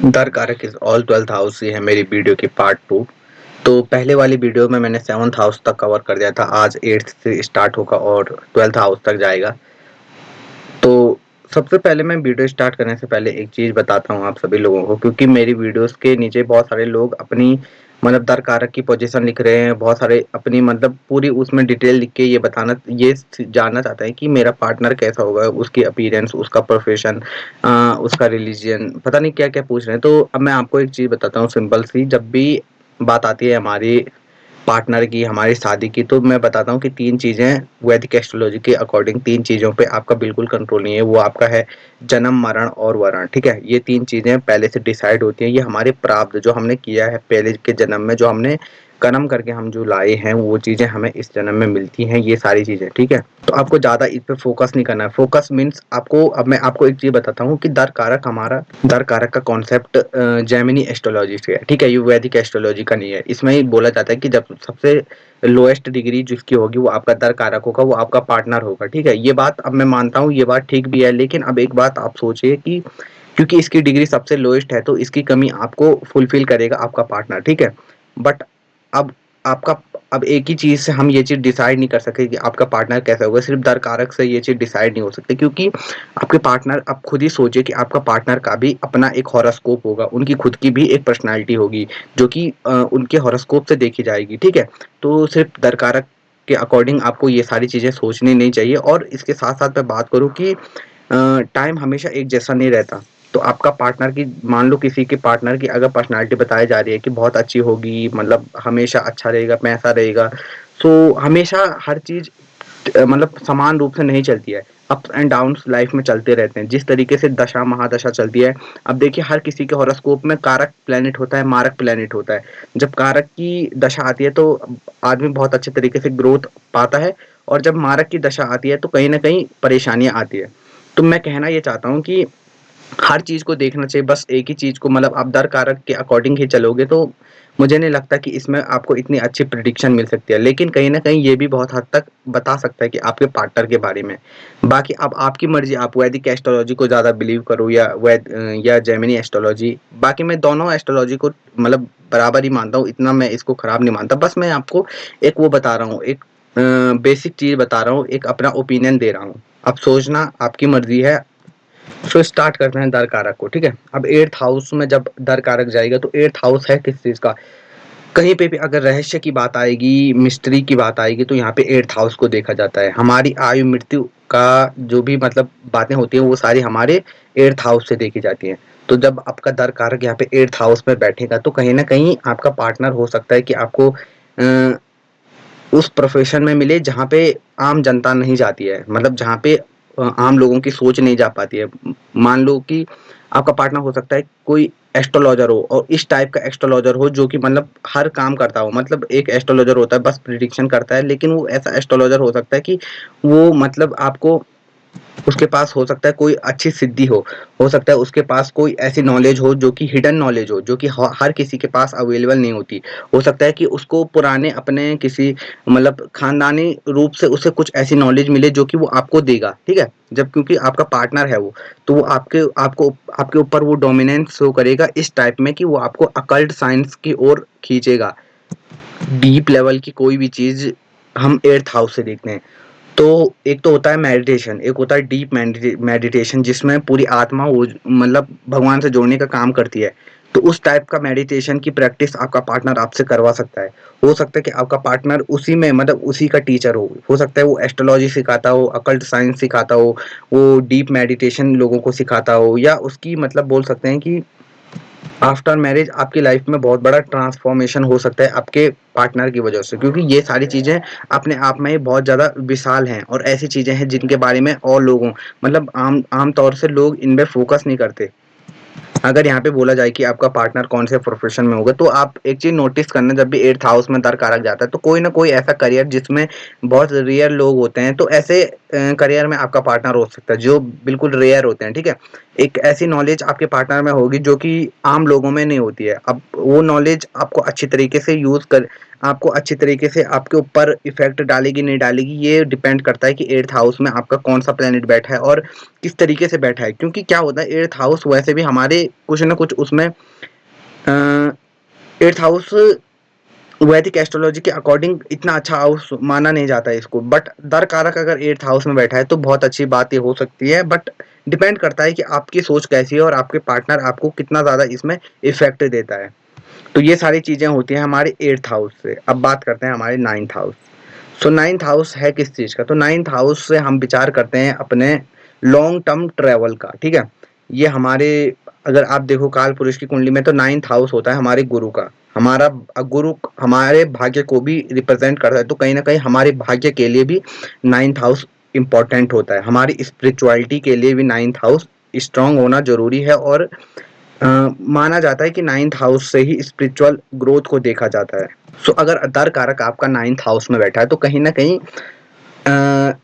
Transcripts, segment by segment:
दर कारक is all 12th house. ये है मेरी वीडियो की पार्ट 2। तो पहले वाली वीडियो में मैंने 7th हाउस तक कवर कर दिया था। आज 8th से स्टार्ट होगा और 12th हाउस तक जाएगा। तो सबसे पहले मैं वीडियो स्टार्ट करने से पहले एक चीज़ बताता हूँ आप सभी लोगों को, क्योंकि मेरी वीडियोस के नीचे बहुत सारे लोग अपनी मतलब दर कारक की पोजीशन लिख रहे हैं। बहुत सारे अपनी मतलब पूरी उसमें डिटेल लिख के ये जानना चाहते हैं कि मेरा पार्टनर कैसा होगा, उसकी अपीयरेंस, उसका प्रोफेशन, उसका रिलीजन, पता नहीं क्या क्या पूछ रहे हैं। तो अब मैं आपको एक चीज़ बताता हूँ सिंपल सी। जब भी बात आती है हमारी पार्टनर की, हमारी शादी की, तो मैं बताता हूँ कि 3 चीज़ें वैदिक एस्ट्रोलॉजी के अकॉर्डिंग 3 चीज़ों पे आपका बिल्कुल कंट्रोल नहीं है। वो आपका है जन्म, मरण और वरण, ठीक है? ये 3 चीज़ें पहले से डिसाइड होती हैं। ये हमारे प्रारब्ध जो हमने किया है पहले के जन्म में, जो हमने कर्म करके हम जो लाए हैं, वो चीज़ें हमें इस जन्म में मिलती हैं, ये सारी चीज़ें, ठीक है? तो आपको ज़्यादा इस पे फोकस नहीं करना है। फोकस मीन्स आपको, अब मैं आपको एक चीज़ बताता हूँ कि दर कारक का कॉन्सेप्ट जेमिनी एस्ट्रोलॉजी से है, ठीक है? ये वैदिक एस्ट्रोलॉजी का नहीं है। इसमें ही बोला जाता है कि जब सबसे लोएस्ट डिग्री जिसकी होगी वो आपका दर कारक होगा, वो आपका पार्टनर होगा, ठीक है? ये बात अब मैं मानता हूँ, ये बात ठीक भी है। लेकिन अब एक बात आप सोचिए कि क्योंकि इसकी डिग्री सबसे लोएस्ट है, तो इसकी कमी आपको फुलफिल करेगा आपका पार्टनर, ठीक है? बट अब आपका अब एक ही चीज़ से हम ये चीज़ डिसाइड नहीं कर सकते कि आपका पार्टनर कैसा होगा। सिर्फ दर कारक से ये चीज़ डिसाइड नहीं हो सकती, क्योंकि आपके पार्टनर, आप खुद ही सोचिए कि आपका पार्टनर का भी अपना एक हॉरोस्कोप होगा, उनकी खुद की भी एक पर्सनैलिटी होगी, जो कि उनके हॉरोस्कोप से देखी जाएगी, ठीक है? तो सिर्फ दर कारक के अकॉर्डिंग आपको ये सारी चीज़ें सोचनी नहीं चाहिए। और इसके साथ-साथ मैं बात करूँ कि टाइम हमेशा एक जैसा नहीं रहता। तो आपका पार्टनर की, मान लो किसी के पार्टनर की अगर पर्सनैलिटी बताई जा रही है कि बहुत अच्छी होगी, मतलब हमेशा अच्छा रहेगा, पैसा रहेगा, तो हमेशा हर चीज़ मतलब समान रूप से नहीं चलती है। अप्स एंड डाउन्स लाइफ में चलते रहते हैं। जिस तरीके से दशा महादशा चलती है, अब देखिए हर किसी के हॉरोस्कोप में कारक प्लैनेट होता है, मारक प्लैनेट होता है। जब कारक की दशा आती है तो आदमी बहुत अच्छे तरीके से ग्रोथ पाता है, और जब मारक की दशा आती है तो कहीं न कहीं परेशानियाँ आती है। तो मैं कहना ये चाहता हूँ कि हर चीज़ को देखना चाहिए, बस एक ही चीज़ को, मतलब आप दर कारक के अकॉर्डिंग ही चलोगे तो मुझे नहीं लगता कि इसमें आपको इतनी अच्छी प्रेडिक्शन मिल सकती है। लेकिन कहीं न कहीं ये भी बहुत हद तक बता सकता है कि आपके पार्टनर के बारे में। बाकी अब आपकी मर्ज़ी, आप वैदिक एस्ट्रोलॉजी को ज़्यादा बिलीव करो या जेमिनी एस्ट्रोलॉजी। बाकी मैं दोनों एस्ट्रोलॉजी को मतलब बराबर ही मानता हूँ, इतना मैं इसको खराब नहीं मानता। बस मैं आपको एक वो बता रहा हूँ, एक बेसिक चीज़ बता रहा हूँ, एक अपना ओपिनियन दे रहा हूँ। अब सोचना आपकी मर्ज़ी है। तो स्टार्ट करते हैं दर कारक को, ठीक है? अब 8th हाउस में जब दर कारक जाएगा तो 8th हाउस है किस चीज़ का? कहीं पे भी अगर रहस्य की बात आएगी, मिस्ट्री की बात आएगी, तो यहाँ पे 8th हाउस को देखा जाता है। हमारी आयु मृत्यु का जो भी मतलब बातें होती हैं, वो सारी हमारे 8th हाउस से देखी जाती हैं। तो जब आपका दर कारक यहाँ पे 8th हाउस में बैठेगा, तो कहीं न कहीं आपका पार्टनर हो सकता है कि आपको उस प्रोफ़ेशन में मिले जहाँ पे आम जनता नहीं जाती है, मतलब जहाँ पे आम लोगों की सोच नहीं जा पाती है। मान लो कि आपका पार्टनर हो सकता है कोई एस्ट्रोलॉज़र हो, और इस टाइप का एस्ट्रोलॉज़र हो जो कि मतलब हर काम करता हो। मतलब एक एस्ट्रोलॉज़र होता है बस प्रिडिक्शन करता है, लेकिन वो ऐसा एस्ट्रोलॉज़र हो सकता है कि वो मतलब आपको, उसके पास हो सकता है कोई अच्छी सिद्धि हो सकता है उसके पास कोई ऐसी नॉलेज हो जो कि हिडन नॉलेज हो, जो कि हर किसी के पास अवेलेबल नहीं होती। हो सकता है कि उसको पुराने अपने किसी मतलब खानदानी रूप से उसे कुछ ऐसी नॉलेज मिले जो कि वो आपको देगा, ठीक है? जब क्योंकि आपका पार्टनर है वो, तो वो आपके ऊपर वो डोमिनेंस शो करेगा इस टाइप में कि वो आपको अकल्ट साइंस की ओर खींचेगा। डीप लेवल की कोई भी चीज़ हम 8th हाउस से देखते हैं। तो एक तो होता है मेडिटेशन, एक होता है डीप मेडिटेशन, जिसमें पूरी आत्मा वो मतलब भगवान से जोड़ने का काम करती है। तो उस टाइप का मेडिटेशन की प्रैक्टिस आपका पार्टनर आपसे करवा सकता है। हो सकता है कि आपका पार्टनर उसी में मतलब उसी का टीचर हो सकता है वो एस्ट्रोलॉजी सिखाता हो, अकल्ट साइंस सिखाता हो, वो डीप मेडिटेशन लोगों को सिखाता हो, या उसकी मतलब बोल सकते हैं कि आफ्टर मैरिज आपकी लाइफ में बहुत बड़ा ट्रांसफॉर्मेशन हो सकता है आपके पार्टनर की वजह से, क्योंकि ये सारी चीज़ें अपने आप में ही बहुत ज़्यादा विशाल हैं, और ऐसी चीज़ें हैं जिनके बारे में और लोगों मतलब आम तौर से लोग इन पे फोकस नहीं करते। अगर यहाँ पे बोला जाए कि आपका पार्टनर कौन से प्रोफेशन में होगा, तो आप एक चीज नोटिस करना, जब भी 8th हाउस में दर कारक जाता है तो कोई ना कोई ऐसा करियर जिसमें बहुत रेयर लोग होते हैं, तो ऐसे करियर में आपका पार्टनर हो सकता है जो बिल्कुल रेयर होते हैं, ठीक है? एक ऐसी नॉलेज आपके पार्टनर में होगी जो कि आम लोगों में नहीं होती है। अब वो नॉलेज आपको अच्छी तरीके से यूज़ कर आपको अच्छी तरीके से आपके ऊपर इफ़ेक्ट डालेगी, नहीं डालेगी, ये डिपेंड करता है कि 8th हाउस में आपका कौन-सा प्लैनेट बैठा है और किस तरीके से बैठा है। क्योंकि क्या होता है 8th हाउस वैसे भी हमारे कुछ न कुछ उसमें 8th हाउस वैदिक एस्ट्रोलॉजी के अकॉर्डिंग इतना अच्छा हाउस माना नहीं जाता है इसको, बट दर कारक अगर 8th हाउस में बैठा है तो बहुत अच्छी बात ये हो सकती है, बट डिपेंड करता है कि आपकी सोच कैसी है और आपके पार्टनर आपको कितना ज़्यादा इसमें इफेक्ट देता है। तो ये सारी चीज़ें होती हैं हमारे 8th हाउस से। अब बात करते हैं हमारे 9th हाउस। सो 9th हाउस है किस चीज़ का? तो 9th हाउस से हम विचार करते हैं अपने लॉन्ग टर्म ट्रैवल का, ठीक है? ये हमारे अगर आप देखो काल पुरुष की कुंडली में तो 9th हाउस होता है हमारे गुरु का। हमारा गुरु हमारे भाग्य को भी रिप्रेजेंट करता है, तो कहीं न कहीं हमारे भाग्य के लिए भी 9th हाउस इम्पोर्टेंट होता है। हमारी स्पिरिचुअलिटी के लिए भी 9th हाउस स्ट्रॉन्ग होना ज़रूरी है और माना जाता है कि 9th हाउस से ही स्पिरिचुअल ग्रोथ को देखा जाता है। सो अगर दर कारक आपका 9th हाउस में बैठा है तो कहीं न कहीं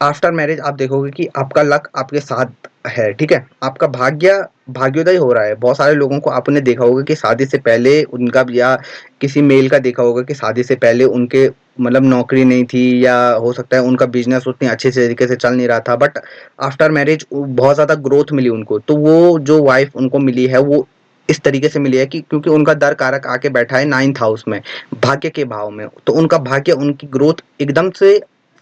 आफ्टर मैरिज आप देखोगे कि आपका लक आपके साथ है, ठीक है? आपका भाग्योदय हो रहा है। बहुत सारे लोगों को आपने देखा होगा कि शादी से पहले उनका या किसी मेल का देखा होगा कि शादी से पहले उनके मतलब नौकरी नहीं थी या हो सकता है उनका बिज़नेस उतनी अच्छे से तरीके से चल नहीं रहा था, बट आफ्टर मैरिज बहुत ज़्यादा ग्रोथ मिली उनको। तो वो जो वाइफ़ उनको मिली है वो इस तरीके से मिली है कि क्योंकि उनका दर कारक आके बैठा है 9th हाउस में, भाग्य के भाव में। तो उनका भाग्य उनकी ग्रोथ एकदम से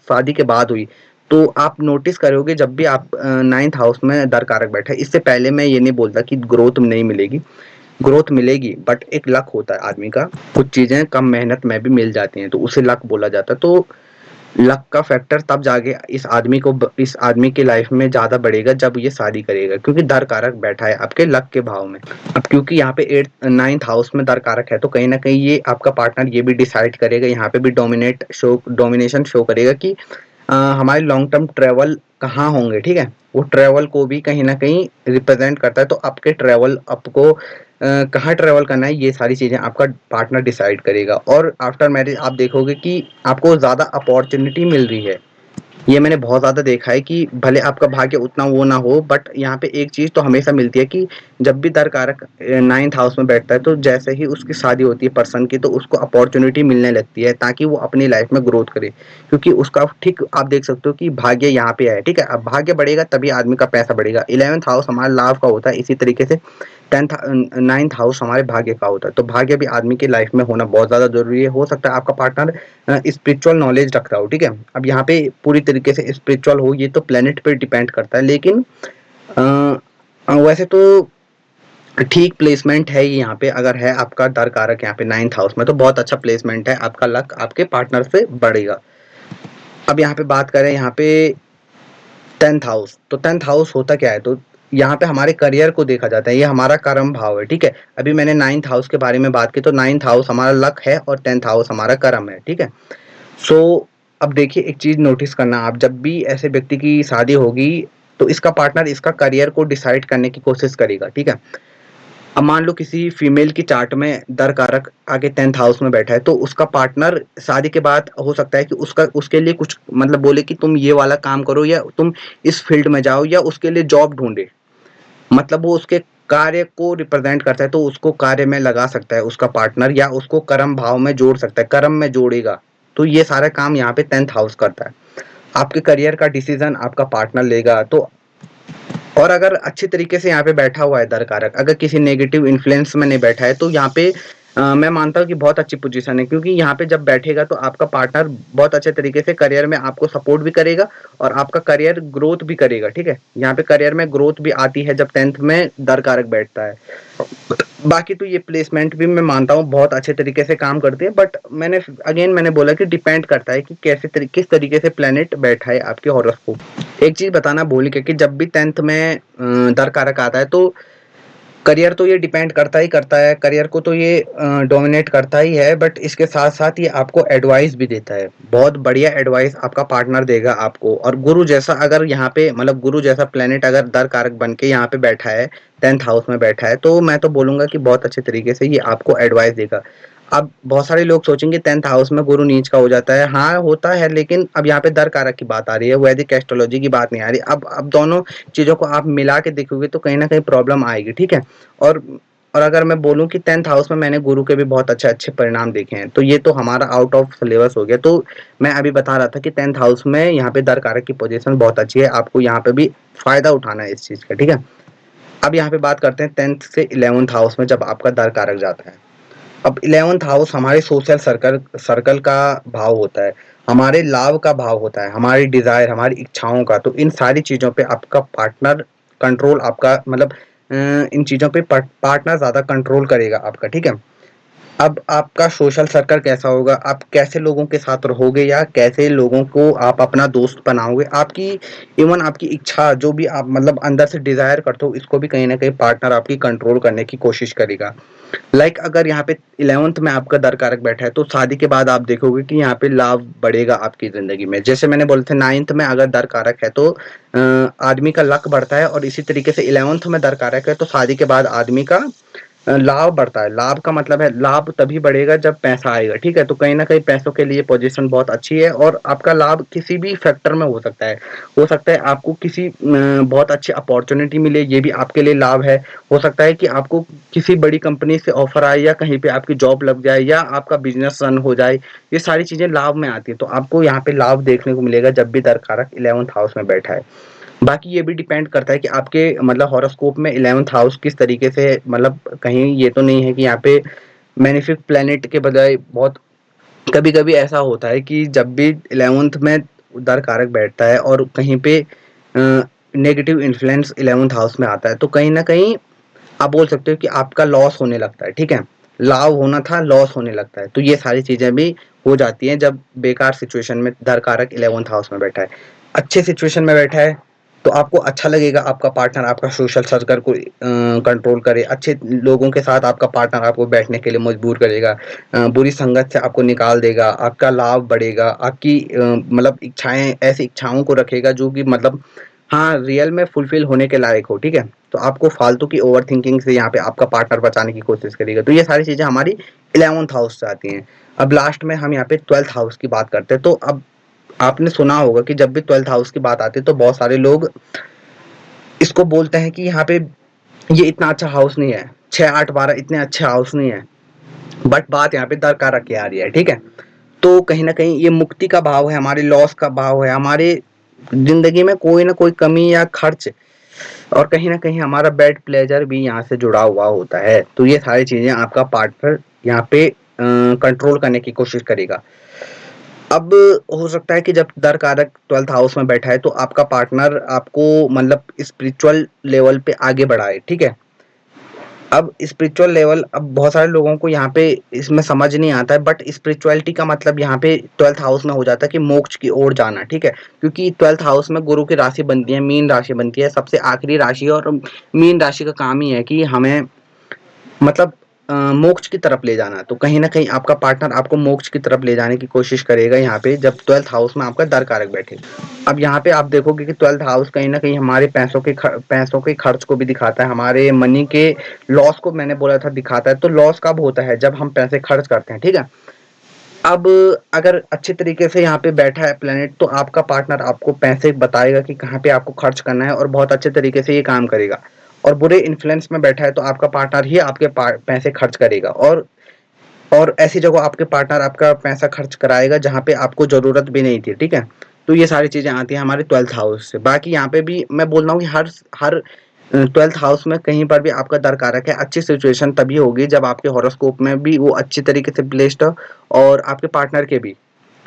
शादी के बाद हुई। तो आप नोटिस करोगे जब भी आप 9th हाउस में दर कारक बैठा है, इससे पहले मैं ये नहीं बोलता कि ग्रोथ नहीं मिलेगी, ग्रोथ मिलेगी, बट एक लक होता है आदमी का, कुछ चीज़ें कम मेहनत में भी मिल जाती हैं, तो उसे लक बोला जाता है। तो लक का फैक्टर तब जाके इस आदमी की लाइफ में ज़्यादा बढ़ेगा जब ये शादी करेगा, क्योंकि दर कारक बैठा है आपके लक के भाव में। अब क्योंकि यहाँ पे 9th हाउस में दर कारक है तो कहीं न कहीं ये आपका पार्टनर ये भी डिसाइड करेगा, यहाँ पे भी डोमिनेशन शो करेगा कि हमारे लॉन्ग टर्म ट्रैवल कहाँ होंगे, ठीक है? वो ट्रैवल को भी कहीं न कहीं रिप्रेजेंट करता है, तो आपके ट्रैवल आपको कहाँ ट्रैवल करना है, ये सारी चीज़ें आपका पार्टनर डिसाइड करेगा। और आफ्टर मैरिज आप देखोगे कि आपको ज़्यादा अपॉर्च्युनिटी मिल रही है। ये मैंने बहुत ज़्यादा देखा है कि भले आपका भाग्य उतना वो ना हो, बट यहाँ पे एक चीज़ तो हमेशा मिलती है कि जब भी दर कारक 9th हाउस में बैठता है तो जैसे ही उसकी शादी होती है पर्सन की तो उसको अपॉर्चुनिटी मिलने लगती है ताकि वो अपनी लाइफ में ग्रोथ करे, क्योंकि उसका ठीक आप देख सकते हो कि भाग्य यहाँ पे है, ठीक है? अब भाग्य बढ़ेगा तभी आदमी का पैसा बढ़ेगा। 11th हाउस हमारा लाभ का होता है, इसी तरीके से 9th हाउस हमारे भाग्य का होता है, तो भाग्य भी आदमी की लाइफ में होना बहुत ज़्यादा ज़रूरी है। हो सकता है आपका पार्टनर स्पिरिचुअल नॉलेज रखता हो, ठीक है? अब यहाँ पे पूरी तरीके से स्पिरिचुअल हो ये तो प्लेनेट पे डिपेंड करता है, लेकिन वैसे तो ठीक प्लेसमेंट है ये यहाँ पे, अगर है आपका दर कारक यहाँ पे 9th हाउस में तो बहुत अच्छा प्लेसमेंट है, आपका लक आपके पार्टनर से बढ़ेगा। अब यहाँ पे बात करें यहाँ पे 10th हाउस, तो 10th हाउस होता क्या है? तो यहाँ पे हमारे करियर को देखा जाता है, ये हमारा कर्म भाव है, ठीक है? अभी मैंने 9th हाउस के बारे में बात की तो 9th हाउस हमारा लक है और 10th हाउस हमारा कर्म है, ठीक है? सो अब देखिए एक चीज़ नोटिस करना, आप जब भी ऐसे व्यक्ति की शादी होगी तो इसका पार्टनर इसका करियर को डिसाइड करने की कोशिश करेगा, ठीक है? अब मान लो किसी फीमेल की चार्ट में दर कारक आगे 10th हाउस में बैठा है तो उसका पार्टनर शादी के बाद हो सकता है कि उसका उसके लिए कुछ मतलब बोले कि तुम ये वाला काम करो या तुम इस फील्ड में जाओ या उसके लिए जॉब ढूंढे, मतलब वो उसके कार्य को रिप्रेजेंट करता है तो उसको कार्य में लगा सकता है उसका पार्टनर या उसको कर्म भाव में जोड़ सकता है, कर्म में जोड़ेगा। तो ये सारा काम यहाँ पे 10th हाउस करता है। आपके करियर का डिसीजन आपका पार्टनर लेगा, तो और अगर अच्छे तरीके से यहाँ पे बैठा हुआ है दर कारक, अगर किसी नेगेटिव इन्फ्लुएंस में नहीं बैठा है तो यहाँ पे मैं मानता हूँ कि बहुत अच्छी पोजीशन है, क्योंकि यहाँ पे जब बैठेगा तो आपका पार्टनर बहुत अच्छे तरीके से करियर में आपको सपोर्ट भी करेगा और आपका करियर ग्रोथ भी करेगा, ठीक है? यहाँ पे करियर में ग्रोथ भी आती है जब 10th में दर कारक बैठता है। बाकी तो ये प्लेसमेंट भी मैं मानता हूँ बहुत अच्छे तरीके से काम करती है, बट मैंने बोला कि डिपेंड करता है कि किस तरीके से प्लेनेट बैठा है आपके हॉरोस्कोप। एक चीज बताना भूल गया कि जब भी 10th में दर कारक आता है तो करियर तो ये डिपेंड करता है, करियर को तो ये डोमिनेट करता ही है, बट इसके साथ साथ ये आपको एडवाइस भी देता है, बहुत बढ़िया एडवाइस आपका पार्टनर देगा आपको। और गुरु जैसा अगर यहाँ पे मतलब गुरु जैसा प्लेनेट अगर दर कारक बन के यहाँ पे बैठा है 10th हाउस में बैठा है तो मैं तो बोलूंगा कि बहुत अच्छे तरीके से ये आपको एडवाइस देगा। अब बहुत सारे लोग सोचेंगे 10th हाउस में गुरु नीच का हो जाता है। हाँ, होता है, लेकिन अब यहाँ पे दर कारक की बात आ रही है, वैदिक एस्ट्रोलॉजी की बात नहीं आ रही। अब दोनों चीज़ों को आप मिला के देखोगे तो कहीं न कहीं प्रॉब्लम आएगी, ठीक है? और और अगर मैं बोलूँ कि 10th हाउस में मैंने गुरु के भी बहुत अच्छे-अच्छे परिणाम देखे हैं, तो ये तो हमारा आउट ऑफ सिलेबस हो गया। तो मैं अभी बता रहा था कि 10th हाउस में यहाँ पे दर कारक की पोज़ीशन बहुत अच्छी है, आपको यहाँ पे भी फ़ायदा उठाना है इस चीज़ का, ठीक है? अब यहाँ पे बात करते हैं 10th से 11th हाउस में जब आपका दर कारक जाता है। अब 11th हाउस हमारे सोशल सर्कल सर्कल का भाव होता है, हमारे लाभ का भाव होता है, हमारी डिज़ायर, हमारी इच्छाओं का। तो इन सारी चीज़ों पे आपका पार्टनर कंट्रोल आपका मतलब इन चीज़ों पे पार्टनर ज़्यादा कंट्रोल करेगा आपका, ठीक है? अब आपका सोशल सर्कल कैसा होगा, आप कैसे लोगों के साथ रहोगे या कैसे लोगों को आप अपना दोस्त बनाओगे, आपकी इवन आपकी इच्छा जो भी आप मतलब अंदर से डिज़ायर करते हो, इसको भी कहीं न कहीं पार्टनर आपकी कंट्रोल करने की कोशिश करेगा। अगर यहाँ पे 11th में आपका दर कारक बैठा है तो शादी के बाद आप देखोगे कि यहाँ पे लाभ बढ़ेगा आपकी ज़िंदगी में। जैसे मैंने बोला था 9th में अगर दर कारक है तो आदमी का लक बढ़ता है, और इसी तरीके से 11th में दर कारक है तो शादी के बाद आदमी का लाभ बढ़ता है। लाभ का मतलब है लाभ तभी बढ़ेगा जब पैसा आएगा, ठीक है? तो कहीं न कहीं पैसों के लिए पोज़ीशन बहुत अच्छी है, और आपका लाभ किसी भी फैक्टर में हो सकता है। हो सकता है आपको किसी बहुत अच्छी अपॉर्च्युनिटी मिले, ये भी आपके लिए लाभ है। हो सकता है कि आपको किसी बड़ी कंपनी से ऑफ़र आए, या कहीं पे आपकी जॉब लग जाए, या आपका बिज़नेस रन हो जाए। ये सारी चीज़ें लाभ में आती हैं, तो आपको यहाँ पे लाभ देखने को मिलेगा जब भी दर कारक 11th हाउस में बैठा है। बाकी ये भी डिपेंड करता है कि आपके मतलब हॉरोस्कोप में 11th हाउस किस तरीके से, मतलब कहीं ये तो नहीं है कि यहाँ पे मेलेफिक प्लैनेट के बजाय बहुत कभी-कभी ऐसा होता है कि जब भी 11th में दर कारक बैठता है और कहीं पे नेगेटिव इन्फ्लुएंस 11th हाउस में आता है, तो कहीं न कहीं आप बोल सकते हो कि आपका लॉस होने लगता है, ठीक है? लाभ होना था, लॉस होने लगता है। तो ये सारी चीज़ें भी हो जाती हैं जब बेकार सिचुएशन में दर कारक 11th हाउस में बैठा है। अच्छे सिचुएशन में बैठा है, तो आपको अच्छा लगेगा, आपका पार्टनर आपका सोशल सर्कल को कंट्रोल करे, अच्छे लोगों के साथ आपका पार्टनर आपको बैठने के लिए मजबूर करेगा, बुरी संगत से आपको निकाल देगा, आपका लाभ बढ़ेगा, आपकी मतलब इच्छाएँ ऐसी इच्छाओं को रखेगा जो कि मतलब हाँ, रियल में फुलफ़िल होने के लायक हो, ठीक है? तो आपको फालतू की ओवरथिंकिंग से यहाँ पे आपका पार्टनर बचाने की कोशिश करेगा। तो ये सारी चीज़ें हमारी 11th हाउस से आती हैं। अब लास्ट में हम यहाँ पे 12th हाउस की बात करते हैं। तो अब आपने सुना होगा कि जब भी 12th हाउस की बात आती है तो बहुत सारे लोग इसको बोलते हैं कि यहाँ पे ये इतना अच्छा हाउस नहीं है। 6, 8, 12 इतने अच्छे हाउस नहीं है। बट बात यहाँ पे दरकार रख के आ रही है, ठीक है? तो कहीं न कहीं ये मुक्ति का भाव है, हमारे लॉस का भाव है, हमारे ज़िंदगी में कोई न कोई कमी या खर्च, और कहीं न कहीं हमारा बैड प्लेज़र भी यहाँ से जुड़ा हुआ होता है। तो ये सारी चीज़ें आपका पार्टनर यहाँ पे कंट्रोल करने की कोशिश करेगा। अब हो सकता है कि जब दर कारक 12th हाउस में बैठा है तो आपका पार्टनर आपको मतलब स्पिरिचुअल लेवल पे आगे बढ़ाए, ठीक है? अब स्पिरिचुअल लेवल, अब बहुत सारे लोगों को यहाँ पे इसमें समझ नहीं आता है, बट स्पिरिचुअलिटी का मतलब यहाँ पे 12th हाउस में हो जाता है कि मोक्ष की ओर जाना, ठीक है? क्योंकि 12th हाउस में गुरु की राशि बनती है, मीन राशि बनती है, सबसे आखिरी राशि, और मीन राशि का काम ही है कि हमें मतलब मोक्ष की तरफ ले जाना। तो कहीं न कहीं आपका पार्टनर आपको मोक्ष की तरफ ले जाने की कोशिश करेगा यहाँ पे जब 12th हाउस में आपका दर कारक बैठे। अब यहाँ पे आप देखोगे कि 12th हाउस कहीं न कहीं हमारे पैसों के खर्च को भी दिखाता है, हमारे मनी के लॉस को मैंने बोला था दिखाता है। तो लॉस कब होता है? जब हम पैसे खर्च करते हैं, ठीक है? अब अगर अच्छे तरीके से यहाँ पे बैठा है प्लैनेट, तो आपका पार्टनर आपको पैसे बताएगा कि कहाँ पे आपको खर्च करना है, और बहुत अच्छे तरीके से ये काम करेगा। और बुरे इन्फ्लुएंस में बैठा है तो आपका पार्टनर ही आपके पैसे खर्च करेगा, और ऐसी जगह आपके पार्टनर आपका पैसा खर्च कराएगा जहाँ पे आपको ज़रूरत भी नहीं थी, ठीक है? तो ये सारी चीज़ें आती हैं हमारे 12th हाउस से। बाकी यहाँ पे भी मैं बोल रहा हूँ कि हर हर 12th हाउस में कहीं पर भी आपका दर कारक है, अच्छी सिचुएशन तभी होगी जब आपके हॉरोस्कोप में भी वो अच्छी तरीके से प्लेस्ड हो, और आपके पार्टनर के भी।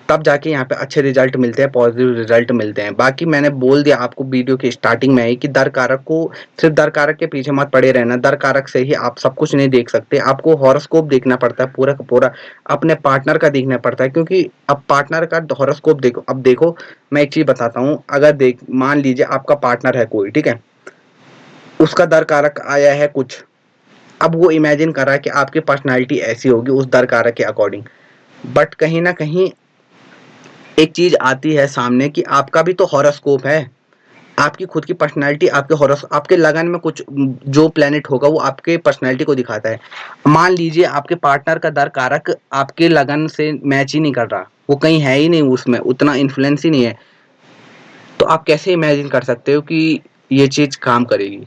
तब जाके यहाँ पे अच्छे रिजल्ट मिलते हैं, पॉजिटिव रिजल्ट मिलते हैं। बाकी मैंने बोल दिया आपको वीडियो की स्टार्टिंग में ही कि दर कारक को सिर्फ दर कारक के पीछे मत पड़े रहना। दर कारक से ही आप सब कुछ नहीं देख सकते, आपको हॉरोस्कोप देखना पड़ता है पूरा का पूरा, अपने पार्टनर का देखना पड़ता है, क्योंकि अब पार्टनर का हॉरोस्कोप देखो। अब देखो, मैं एक चीज़ बताता हूँ, अगर देख मान लीजिए आपका पार्टनर है कोई, ठीक है? उसका दर कारक आया है कुछ, अब वो इमेजिन कर रहा है कि आपकी पर्सनैलिटी ऐसी होगी उस दर कारक के अकॉर्डिंग। बट कहीं न कहीं एक चीज़ आती है सामने कि आपका भी तो हॉरोस्कोप है। आपकी खुद की पर्सनैलिटी, आपके हॉरोस आपके लगन में कुछ जो प्लैनेट होगा वो आपके पर्सनैलिटी को दिखाता है। मान लीजिए आपके पार्टनर का दर कारक आपके लगन से मैच ही नहीं कर रहा, वो कहीं है ही नहीं, उसमें उतना इन्फ्लुएंस ही नहीं है, तो आप कैसे इमेजिन कर सकते हो कि ये चीज़ काम करेगी?